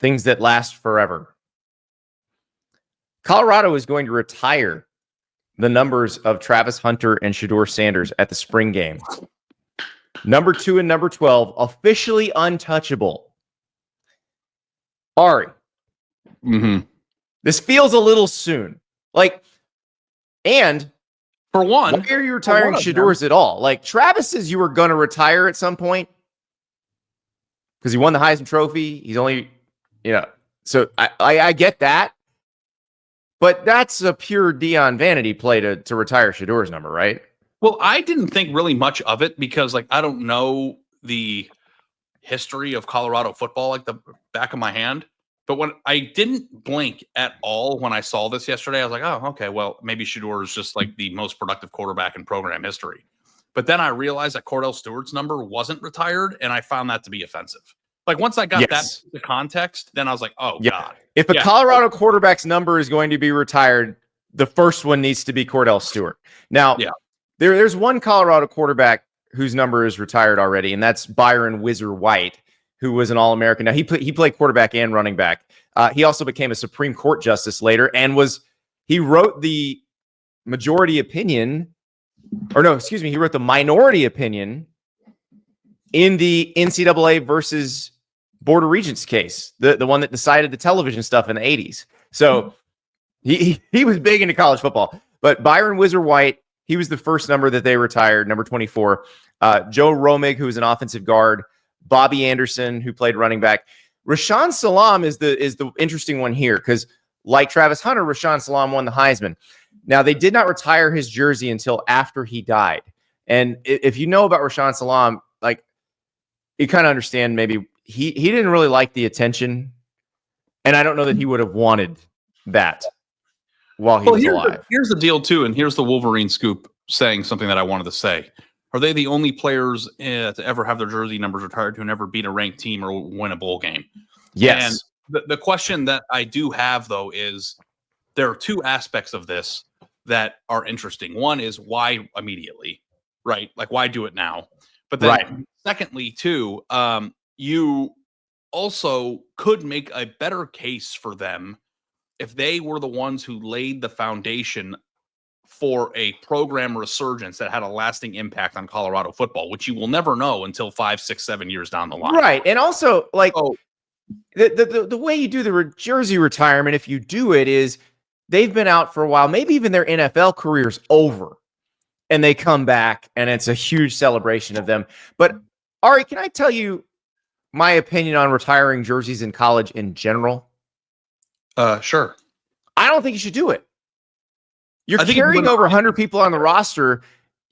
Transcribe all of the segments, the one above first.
things that last forever. Colorado is going to retire the numbers of Travis Hunter and Shedeur Sanders at the spring game. Number 2 and number 12, officially untouchable. Ari. This feels a little soon. And for one, why are you retiring Shedeur's at all? Like, Travis says you were going to retire at some point because he won the Heisman Trophy. He's only, so I get that. But that's a pure Deion vanity play to retire Shedeur's number, right? Well, I didn't think really much of it because, I don't know the history of Colorado football like the back of my hand. But when I didn't blink at all when I saw this yesterday, I was like, oh, okay, well, maybe Shedeur is just the most productive quarterback in program history. But then I realized that Cordell Stewart's number wasn't retired, and I found that to be offensive. Once I got the context, then I was like, oh, God. If a Colorado quarterback's number is going to be retired, the first one needs to be Cordell Stewart. Now, there's one Colorado quarterback whose number is retired already, and that's Byron Whizzer White, who was an All-American. Now, he played quarterback and running back. He also became a Supreme Court justice later, and he wrote the majority opinion, he wrote the minority opinion in the NCAA versus Board of Regents case, the one that decided the television stuff in the 80s. So he was big into college football. But Byron Whizzer White, he was the first number that they retired, number 24. Joe Romig, who was an offensive guard. Bobby Anderson, who played running back. Rashaan Salam is the interesting one here because, like Travis Hunter, Rashaan Salam won the Heisman. Now, they did not retire his jersey until after he died. And if you know about Rashaan Salam, you kind of understand maybe he didn't really like the attention. And I don't know that he would have wanted that while he was alive. Here's the deal, too, and here's the Wolverine scoop saying something that I wanted to say. Are they the only players to ever have their jersey numbers retired who never beat a ranked team or win a bowl game? Yes. And the question that I do have, though, is there are two aspects of this that are interesting. One is why immediately, right? Why do it now? But then secondly, too, you also could make a better case for them if they were the ones who laid the foundation for a program resurgence that had a lasting impact on Colorado football, which you will never know until 5, 6, 7 years down the line. Right. And also, the way you do the jersey retirement, if you do it, is they've been out for a while, maybe even their NFL career's over, and they come back, and it's a huge celebration of them. But, Ari, can I tell you my opinion on retiring jerseys in college in general? Sure. I don't think you should do it. You're carrying over 100 people on the roster.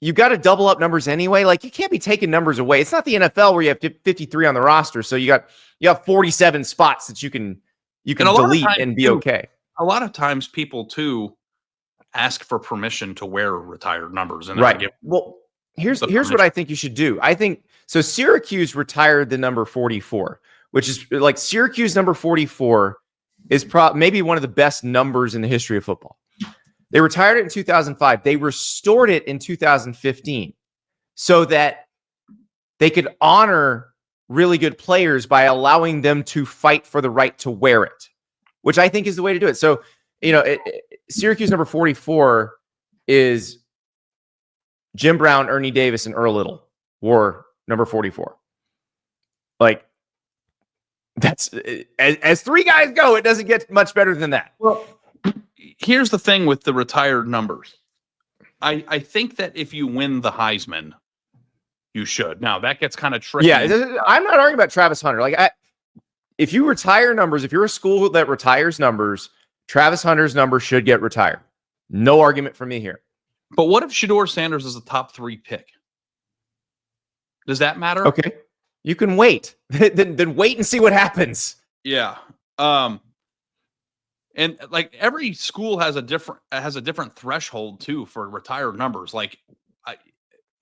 You got to double up numbers anyway. You can't be taking numbers away. It's not the NFL where you have 53 on the roster, so you have 47 spots that you can delete and be okay. A lot of times, people too ask for permission to wear retired numbers, and well, here's what I think you should do. I think so. Syracuse retired the number 44, which is Syracuse number 44 is maybe one of the best numbers in the history of football. They retired it in 2005. They restored it in 2015 so that they could honor really good players by allowing them to fight for the right to wear it, which I think is the way to do it. So, Syracuse number 44 is Jim Brown, Ernie Davis, and Earl Little wore number 44. That's as three guys go, it doesn't get much better than that. Well, here's the thing with the retired numbers. I think that if you win the Heisman, you should. Now, that gets kind of tricky. Yeah, I'm not arguing about Travis Hunter. If you retire numbers, if you're a school that retires numbers, Travis Hunter's number should get retired. No argument from me here. But what if Shedeur Sanders is a top 3 pick? Does that matter? Okay. You can wait. then wait and see what happens. Yeah. And every school has a different threshold too for retired numbers.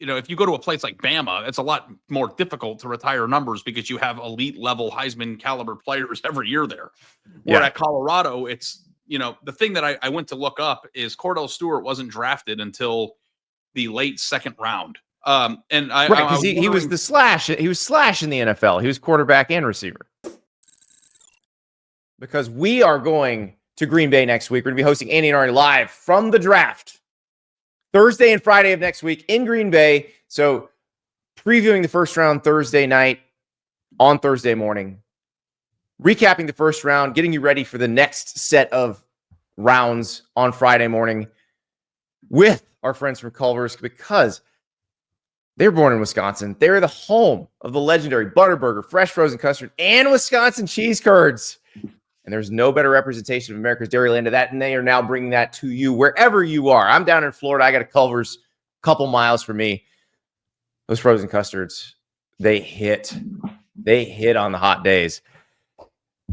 If you go to a place like Bama, it's a lot more difficult to retire numbers because you have elite level Heisman caliber players every year there. Where at Colorado, it's, the thing that I went to look up is Cordell Stewart wasn't drafted until the late second round. Because he was the slash. He was slash in the NFL. He was quarterback and receiver. because we are going to Green Bay next week. We're going to be hosting Andy Ari live from the draft Thursday and Friday of next week in Green Bay. So previewing the first round Thursday night on Thursday morning, recapping the first round, getting you ready for the next set of rounds on Friday morning with our friends from Culver's, because they're born in Wisconsin. They're the home of the legendary ButterBurger, fresh frozen custard, and Wisconsin cheese curds. And there's no better representation of America's Dairyland to that, and they are now bringing that to you wherever you are. I'm down in Florida. I got a Culver's a couple miles from me. Those frozen custards, they hit. They hit on the hot days.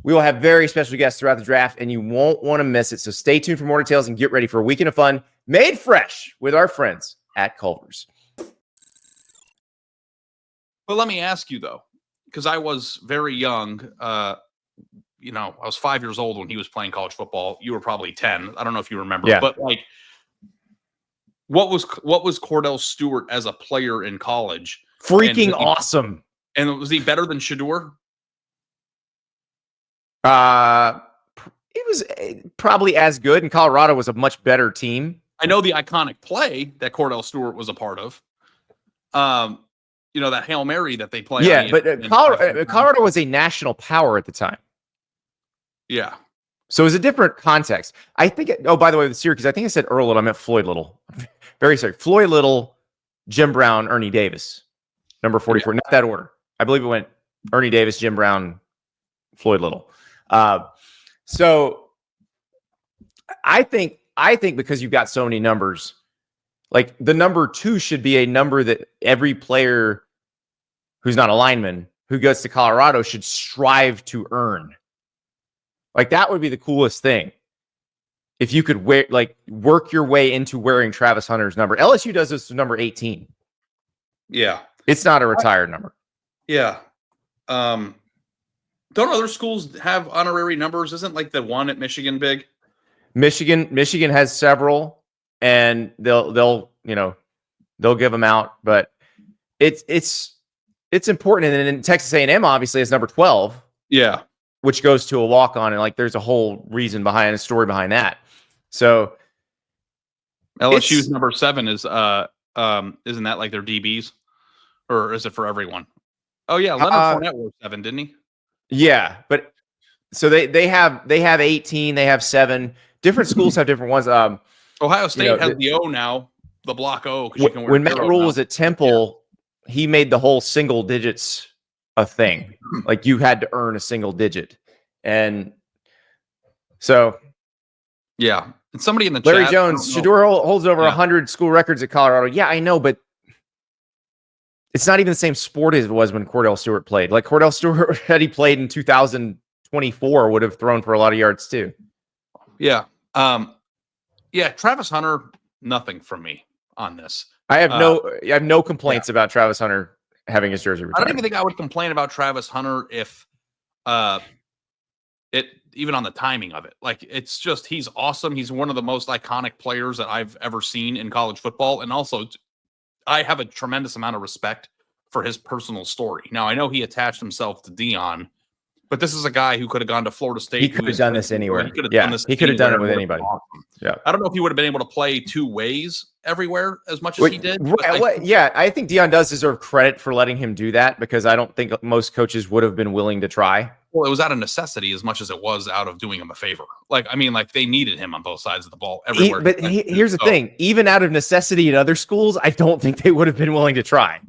We will have very special guests throughout the draft, and you won't want to miss it. So stay tuned for more details and get ready for a weekend of fun made fresh with our friends at Culver's. But let me ask you, though, because I was very young. I was 5 years old when he was playing college football. You were probably 10. I don't know if you remember. Yeah. But, like, what was Cordell Stewart as a player in college? Freaking awesome. And was he better than Shedeur? It was probably as good, and Colorado was a much better team. I know the iconic play that Cordell Stewart was a part of. That Hail Mary that they play. Yeah, but Colorado was a national power at the time. Yeah. So it was a different context. I think, by the way, with Syracuse, I think I said Earl Little. I meant Floyd Little. Very sorry. Floyd Little, Jim Brown, Ernie Davis. Number 44. Yeah. Not that order. I believe it went Ernie Davis, Jim Brown, Floyd Little. So I think because you've got so many numbers, like the number 2 should be a number that every player who's not a lineman who goes to Colorado should strive to earn. Like that would be the coolest thing. If you could work your way into wearing Travis Hunter's number. LSU does this with number 18. Yeah. It's not a retired number. Yeah. Don't other schools have honorary numbers? Isn't like the one at Michigan big? Michigan has several, and they'll give them out, but it's important. And then Texas A&M obviously has number 12. Yeah. Which goes to a walk-on, and there's a whole reason behind a story behind that. So LSU's number 7 is isn't that like their DBs, or is it for everyone? Oh yeah, Leonard Fournette wore 7, didn't he? Yeah, but so they have 18, they have 7. Different schools have different ones. Ohio State has the O now, the block O. When Matt Rule was at Temple, he made the whole single digits a thing. Like you had to earn a single digit. And so yeah. And somebody in the Larry chat, Jones, Shedeur holds over 100 school records at Colorado. Yeah, I know, but it's not even the same sport as it was when Cordell Stewart played. Like Cordell Stewart, had he played in 2024, would have thrown for a lot of yards too. Yeah. Travis Hunter, nothing from me on this. I have no complaints about Travis Hunter having his jersey retired. I don't even think I would complain about Travis Hunter if even on the timing of it. Like it's just he's awesome. He's one of the most iconic players that I've ever seen in college football. And also I have a tremendous amount of respect for his personal story. Now I know he attached himself to Dion, but this is a guy who could have gone to Florida State. He could have done this anywhere. He could have done it with anybody. Awesome. Yeah. I don't know if he would have been able to play 2 ways everywhere as much as he did. I think Dion does deserve credit for letting him do that, because I don't think most coaches would have been willing to try. Well, it was out of necessity as much as it was out of doing him a favor. They needed him on both sides of the ball everywhere. Here's the thing. Even out of necessity at other schools, I don't think they would have been willing to try.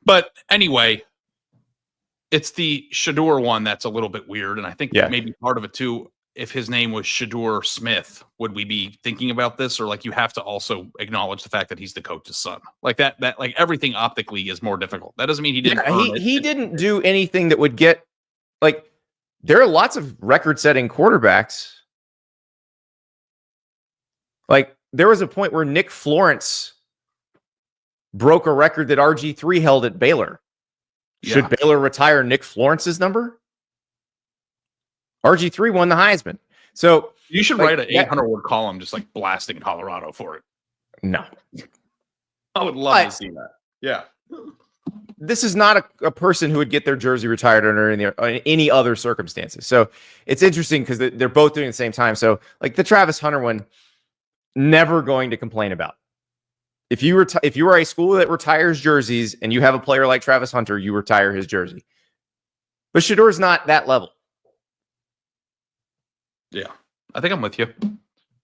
But anyway, it's the Shedeur one that's a little bit weird. And I think maybe part of it too, if his name was Shedeur Smith, would we be thinking about this? Or you have to also acknowledge the fact that he's the coach's son. Everything optically is more difficult. That doesn't mean he didn't. He didn't do anything that would get there are lots of record-setting quarterbacks. There was a point where Nick Florence broke a record that RG3 held at Baylor. Should Baylor retire Nick Florence's number? RG3 won the Heisman. So you should write an 800-word column just blasting Colorado for it. No. I would love to see that. Yeah. this is not a person who would get their jersey retired under any other circumstances. So it's interesting because they're both doing it at the same time. So like the Travis Hunter one, never going to complain about. If you are a school that retires jerseys and you have a player like Travis Hunter, you retire his jersey. But Shedeur's not that level. Yeah, I think I'm with you.